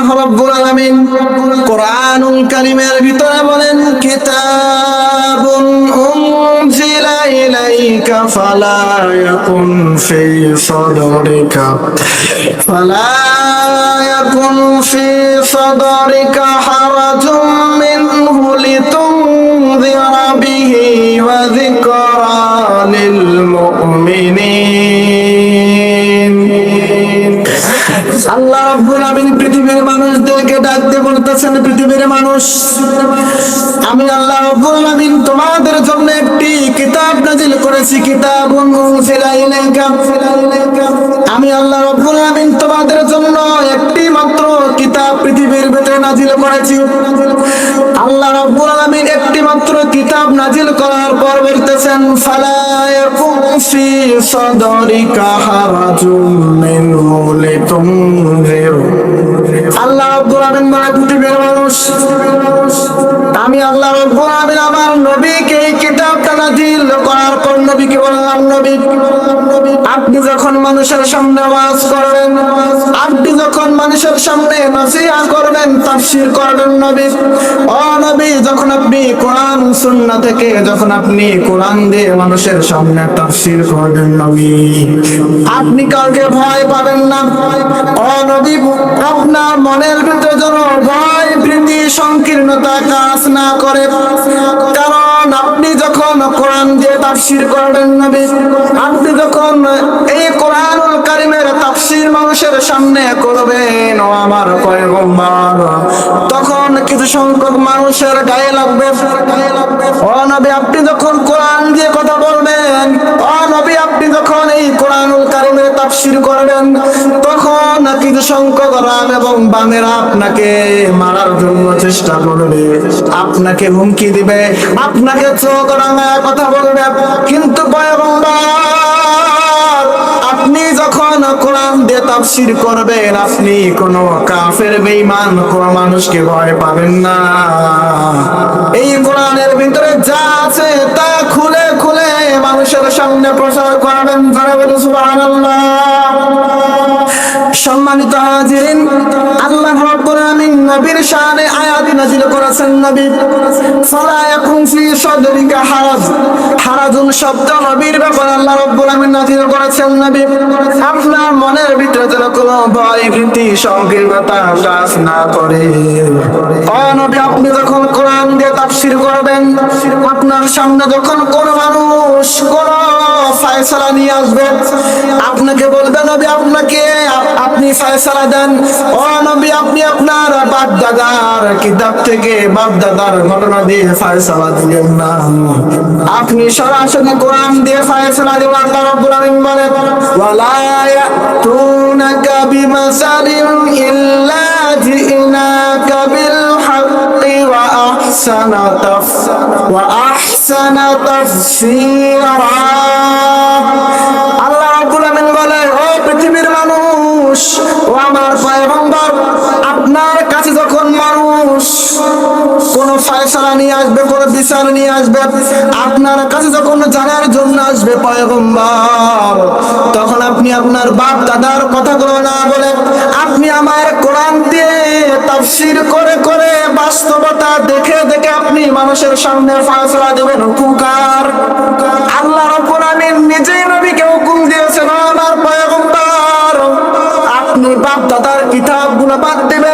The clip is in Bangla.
আল্লাহ রাব্বুল আলামিন কোরআনুল কারীমের ভিতরে বলেন, কিতাবুন উনজিলা ইলাইকা ফালা ইয়াকুন ফি সাদরিকা হারাজুম মিনহু লিতুনযিরা বিহি ওয়া যিকরা লিল মুমিনিন। আল্লাহ রাব্বুল আলামিন পৃথিবীর মানুষদেরকে ডাকতে বলতেছেন, পৃথিবীর মানুষ, আমি আল্লাহ রাব্বুল আলামিন তোমাদের জন্য একটি কিতাব নাযিল করেছি। কিতাবুন উনজিলা ইলাইকা, আমি আল্লাহ রাব্বুল আলামিন তোমাদের জন্য একটি মাত্র কিতাব পৃথিবীর ভিতরে নাযিল করেছি। আল্লাহ রাব্বুল আলামিন একটি মাত্র কিতাব নাযিল করার পর বলতেছেন, ফালা ইয়াকুন ফি সাদরিকা হারাজুম মিনহু লিতুনযির। আল্লাহ রাব্বুল আলামিন বলে, পৃথিবীর মানুষ, আমি আল্লাহ রাব্বুল আলামিন আমার নবীকে এই কিতাবটা নাযিল করার পর নবীকে বললাম, নবী, আপনি যখন মানুষের সামনে ওয়াজ করবেন, আপনি যখন মানুষের সামনে নসিহত করবেন, তাফসীর করবেন, নবী, ও নবী, যখন আপনি কোরআন সুন্নাহ থেকে যখন আপনি কোরআন দিয়ে মানুষের সামনে তাফসীর করবেন, নবী, আপনি কাউকে ভয় পাবেন না। ও নবী, আপনার মনের ভিতরে যেন ভয়, ভীতি, সংকীর্ণতা কাজ না করে, কারণ আপনি যখন কোরআন দিয়ে তাফসীর করবেন, নবী, আপনি যখন এই কোরআনুল কারীমের তাফসীর মানুষের সামনে করবেন, ও আমার পয়গম্বর, তখন কিছু সংখ্যক মানুষের গায়ে লাগবে। ও নবী, আপনি যখন কোরআন দিয়ে কথা বলবেন, ও নবী, আপনি যখন এই কোরআনুল কারীমের তাফসীর করবেন, তখন কিছু সংখ্যক রাম এবং বামেরা আপনাকে মারার জন্য চেষ্টা করবে, আপনাকে হুমকি দিবে, আপনাকে চোখ রাঙায় কথা বলবে। কিন্তু পয়গম্বর, আপনি যখন কোরআন দিয়ে তাফসীর করবেন, আপনি কোন কাফের বেঈমান কোন মানুষকে ভয় পাবেন না। এই কোরআনের ভিতরে যা আছে তা খুলে খুলে মানুষের সামনে প্রচার করবেন। সুবহানাল্লাহ। সম্মানিত হাজিরিন, আল্লাহ রাব্বুল আলামিন নবীর শানে আয়াত নাযিল করেছেন। নবী, ফালা ইয়াকুন ফি সাদরিকা হারাজ, হারাজুন শব্দ নবীর ব্যাপারে আল্লাহ রাব্বুল আলামিন নাযিল করেছেন। নবী, আপনার মনের ভিতরে যেন কোনো ভয়, ভীতি, সংকীর্ণতা কাজ না করে। ও নবী, আপনি যখন কোরআন দিয়ে তাফসীর করবেন, আপনার সামনে যখন কোন মানুষ কোন ফয়সালা নিয়ে আসবে, আপনাকে বলবে, নবী, আপনি ফয়সালা দেন। ও নবী, আপনি আপনার বাপ দাদার কিতাব থেকে, বাপ দাদার ঘটনা দিয়ে ফয়সালা দিবেন না, আপনি সরাসরি কোরআন দিয়ে ফয়সালা দিবেন। আল্লাহ রাব্বুল আলামিন বলেন, ওয়ালা ইয়াতুনাকা বিমাসালিন ইল্লা জিনাকা বিল হাক্কি ওয়া আহসানা তাফসীরা। আল্লাহ রাব্বুল আলামিন বলেন, ও পৃথিবীর মানুষ, ও আমার পয়গম্বর, আপনার কাছে যখন মানুষ কোন ফয়সালা নিয়ে আসবে, কোন বিচার নিয়ে আসবে, আপনার কাছে যখন জানার জন্য আসবে পয়গম্বর, তখন আপনি আপনার বাপ দাদার কথাগুলো না বলে, আপনি আমার কোরআন দিয়ে তাফসীর করে করে বাস্তবতা দেখে দেখে আপনি মানুষের সামনে ফয়সালা দেবেন। হুকুমকার আল্লাহ রাব্বুল আলামিন নিজেই নবীকে হুকুম দিয়েছেন, আমার পয়গম্বর, আপনি বাপ দাদার কিতাবগুলো বাদ দিবেন,